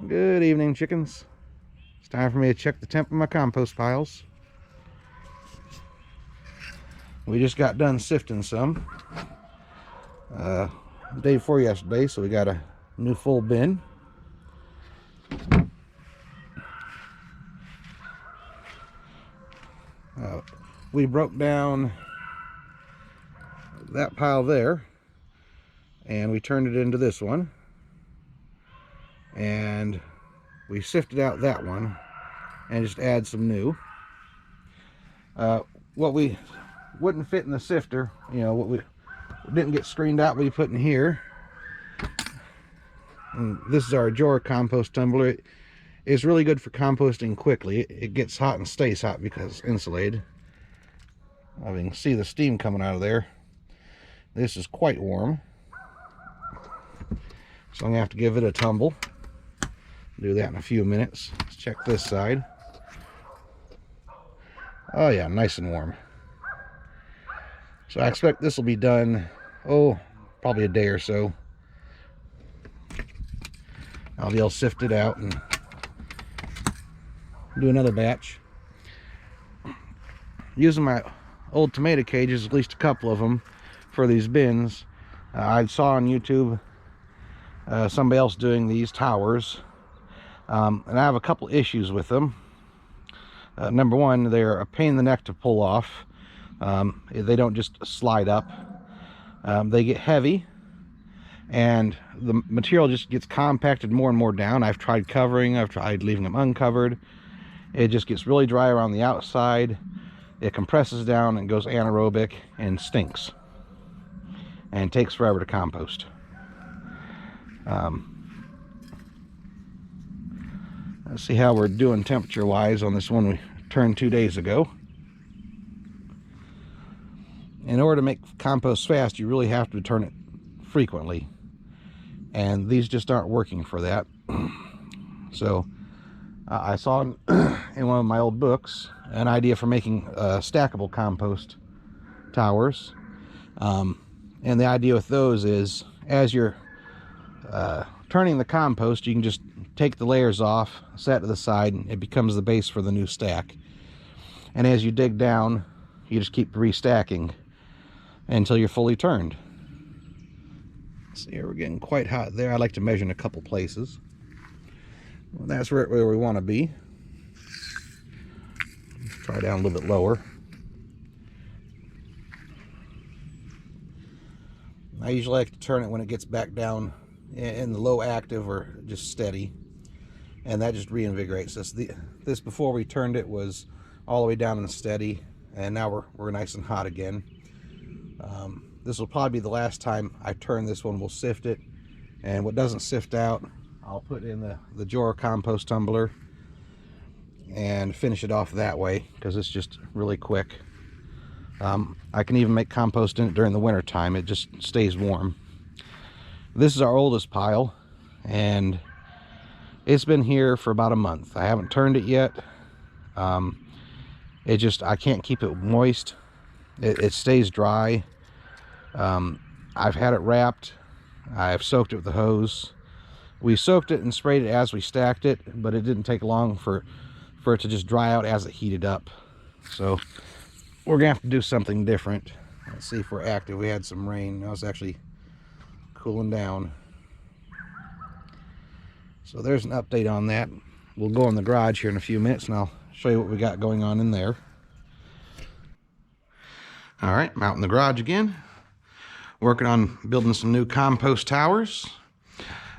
Good evening, chickens. It's time for me to check the temp of my compost piles. We just got done sifting some day before yesterday, so we got a new full bin. We broke down that pile there and we turned it into this one, and we sifted out that one and just add some new. What we wouldn't fit in the sifter, you know, what we didn't get screened out, we put in here. And this is our Jora compost tumbler. It's really good for composting quickly. It gets hot and stays hot because it's insulated. You can see the steam coming out of there. This is quite warm, so I'm gonna have to give it a tumble. Do that in a few minutes. Let's check this side. Oh yeah, nice and warm. So I expect this will be done, probably a day or so. I'll be able to sift it out and do another batch. Using my old tomato cages, at least a couple of them, for these bins. I saw on YouTube somebody else doing these towers, and I have a couple issues with them. Number one, they're a pain in the neck to pull off. They don't just slide up. They get heavy and the material just gets compacted more and more down. I've tried covering, I've tried leaving them uncovered. It just gets really dry around the outside. It compresses down and goes anaerobic and stinks and takes forever to compost. Let's see how we're doing temperature wise on this one we turned 2 days ago. In order to make compost fast, you really have to turn it frequently, and these just aren't working for that. So I saw in one of my old books an idea for making stackable compost towers, and the idea with those is, as you're turning the compost, you can just take the layers off, set to the side, and it becomes the base for the new stack. And as you dig down, you just keep restacking until you're fully turned. See, here we're getting quite hot there. I like to measure in a couple places. Well, that's right where we want to be. Let's try down a little bit lower. I usually like to turn it when it gets back down in the low active or just steady, and that just reinvigorates us. This before we turned it was all the way down and steady, and now we're nice and hot again. This will probably be the last time I turn this one. We'll sift it, and what doesn't sift out, I'll put in the Jora compost tumbler and finish it off that way, because it's just really quick. I can even make compost in it during the winter time. It just stays warm. This is our oldest pile, and it's been here for about a month. I haven't turned it yet. I can't keep it moist. It stays dry. I've had it wrapped. I've soaked it with the hose. We soaked it and sprayed it as we stacked it, but it didn't take long for it to just dry out as it heated up. So we're gonna have to do something different. Let's see if we're active. We had some rain. Now it's actually cooling down. So there's an update on that. We'll go in the garage here in a few minutes and I'll show you what we got going on in there. All right, I'm out in the garage again, working on building some new compost towers.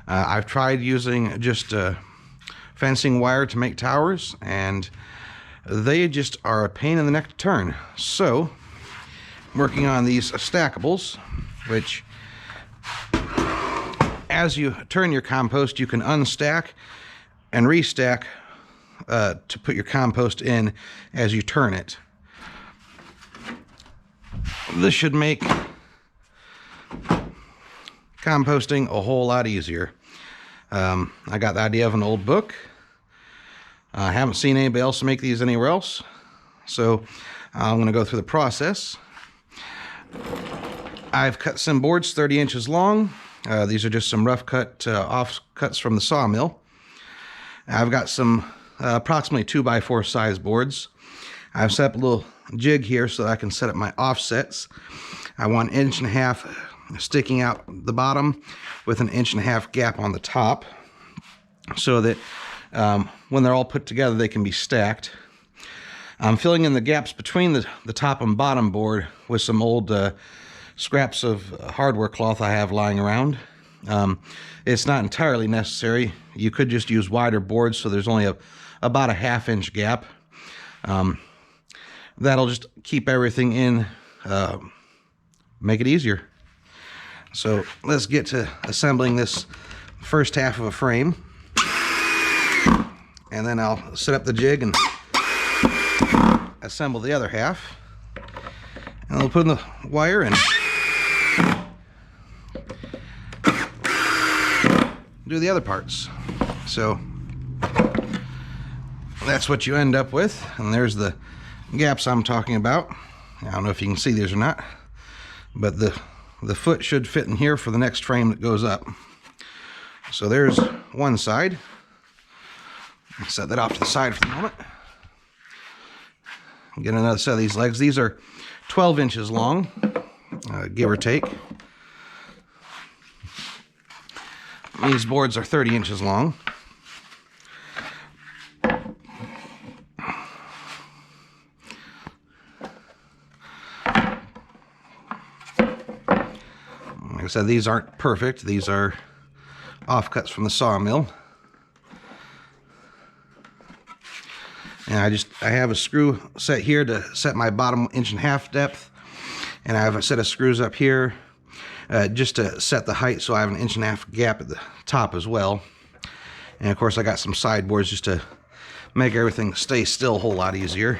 I've tried using just fencing wire to make towers, and they just are a pain in the neck to turn. So I'm working on these stackables, which as you turn your compost, you can unstack and restack to put your compost in as you turn it. This should make composting a whole lot easier. I got the idea of an old book. I haven't seen anybody else make these anywhere else, so I'm going to go through the process. I've cut some boards 30 inches long. These are just some rough cut offcuts from the sawmill. I've got some approximately 2x4 size boards. I've set up a little jig here so that I can set up my offsets. I want 1.5 inches sticking out the bottom with 1.5 inches gap on the top, so that when they're all put together they can be stacked. I'm filling in the gaps between the top and bottom board with some old scraps of hardware cloth I have lying around. It's not entirely necessary. You could just use wider boards, so there's only about a 1/2 inch gap. That'll just keep everything in, make it easier. So let's get to assembling this first half of a frame, and then I'll set up the jig and assemble the other half, and we'll put in the wire and do the other parts. So that's what you end up with, and there's the gaps I'm talking about. I don't know if you can see these or not, but the foot should fit in here for the next frame that goes up. So there's one side. Set that off to the side for the moment. Get another set of these legs. These are 12 inches long, give or take. These boards are 30 inches long. Like I said, these aren't perfect. These are offcuts from the sawmill. And I have a screw set here to set my bottom 1.5 inch depth, and I have a set of screws up here just to set the height, so I have 1.5 inch gap at the top as well. And of course I got some sideboards just to make everything stay still a whole lot easier.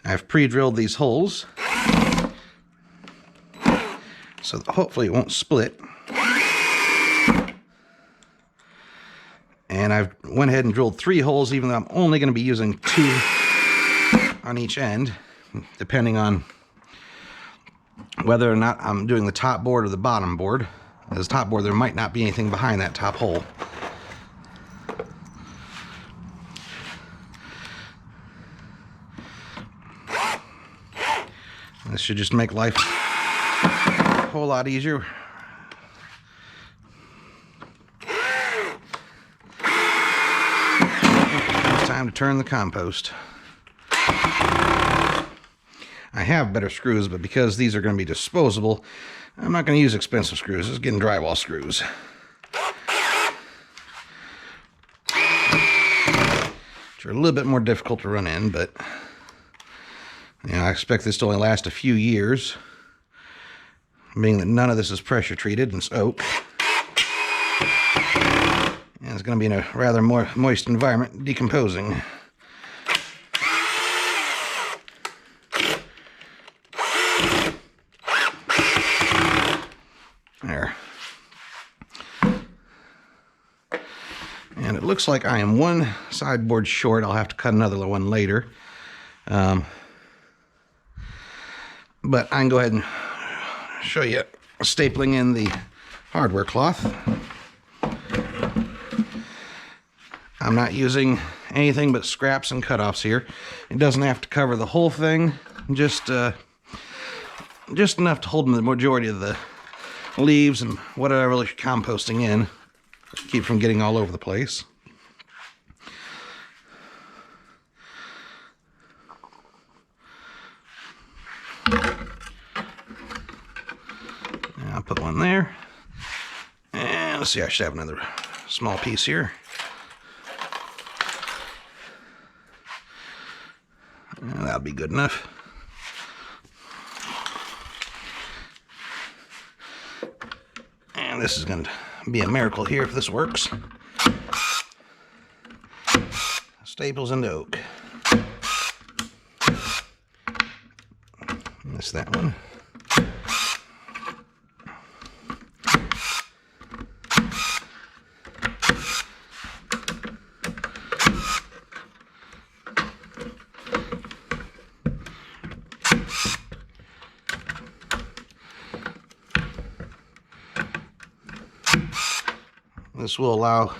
I've pre-drilled these holes so that hopefully it won't split. And I've went ahead and drilled 3 holes, even though I'm only going to be using 2 on each end, depending on whether or not I'm doing the top board or the bottom board. As top board, there might not be anything behind that top hole. This should just make life a whole lot easier. Time to turn the compost. I have better screws, but because these are going to be disposable, I'm not going to use expensive screws. Just getting drywall screws. Which are a little bit more difficult to run in, but you know, I expect this to only last a few years, being that none of this is pressure treated and it's oak. And it's going to be in a rather more moist environment, decomposing. There. And it looks like I am one sideboard short. I'll have to cut another one later. But I can go ahead and show you stapling in the hardware cloth. I'm not using anything but scraps and cutoffs here. It doesn't have to cover the whole thing, just enough to hold the majority of the leaves and whatever you're composting in. Keep from getting all over the place. I'll put one there. And let's see, I should have another small piece here. That'll be good enough. And this is going to be a miracle here if this works. Staples into oak. Missed that one. This will allow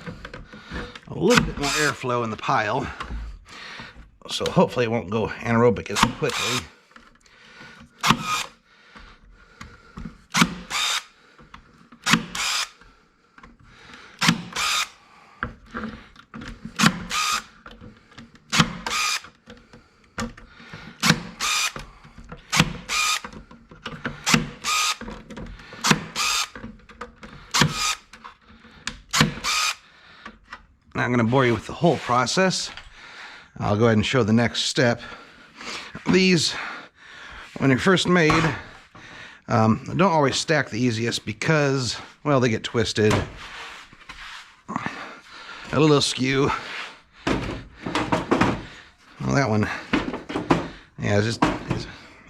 a little bit more airflow in the pile, so hopefully it won't go anaerobic as quickly. Not going to bore you with the whole process. I'll go ahead and show the next step. These, when they're first made, don't always stack the easiest because, well, they get twisted, a little skew. Well, that one, yeah, it's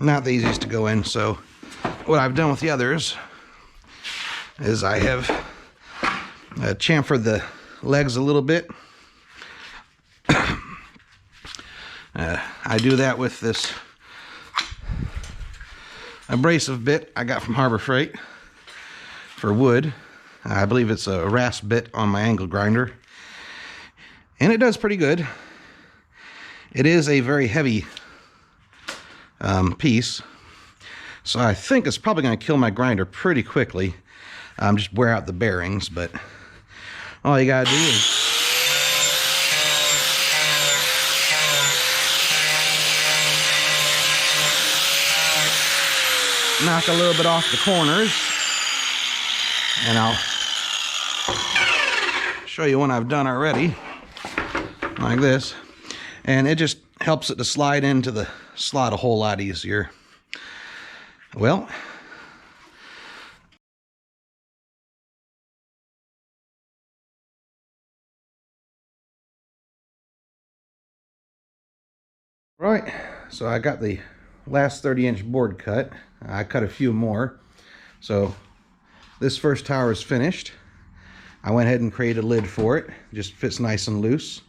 not the easiest to go in. So what I've done with the others is I have chamfered the legs a little bit. I do that with this abrasive bit I got from Harbor Freight for wood. I believe it's a rasp bit on my angle grinder, and it does pretty good. It is a very heavy piece, so I think it's probably going to kill my grinder pretty quickly. Just wear out the bearings, but all you gotta do is knock a little bit off the corners, and I'll show you one I've done already, like this, and it just helps it to slide into the slot a whole lot easier. Well, right, so I got the last 30-inch board cut. I cut a few more. So this first tower is finished. I went ahead and created a lid for it. Just fits nice and loose.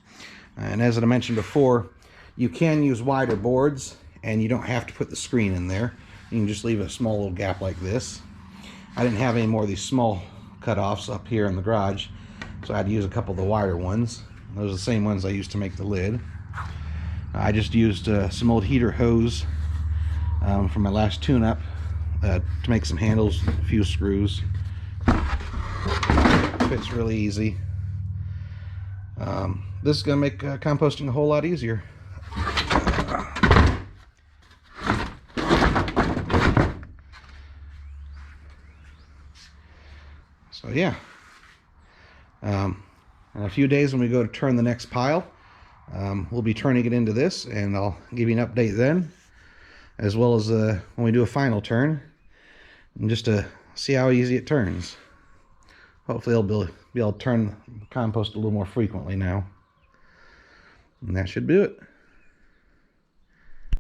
And as I mentioned before, you can use wider boards and you don't have to put the screen in there. You can just leave a small little gap like this. I didn't have any more of these small cutoffs up here in the garage, so I had to use a couple of the wider ones. Those are the same ones I used to make the lid. I just used some old heater hose from my last tune-up to make some handles, a few screws. Fits really easy. This is going to make composting a whole lot easier. So yeah, in a few days when we go to turn the next pile, we'll be turning it into this, and I'll give you an update then, as well as when we do a final turn, and just to see how easy it turns. Hopefully I'll be able to turn compost a little more frequently now, and that should do it.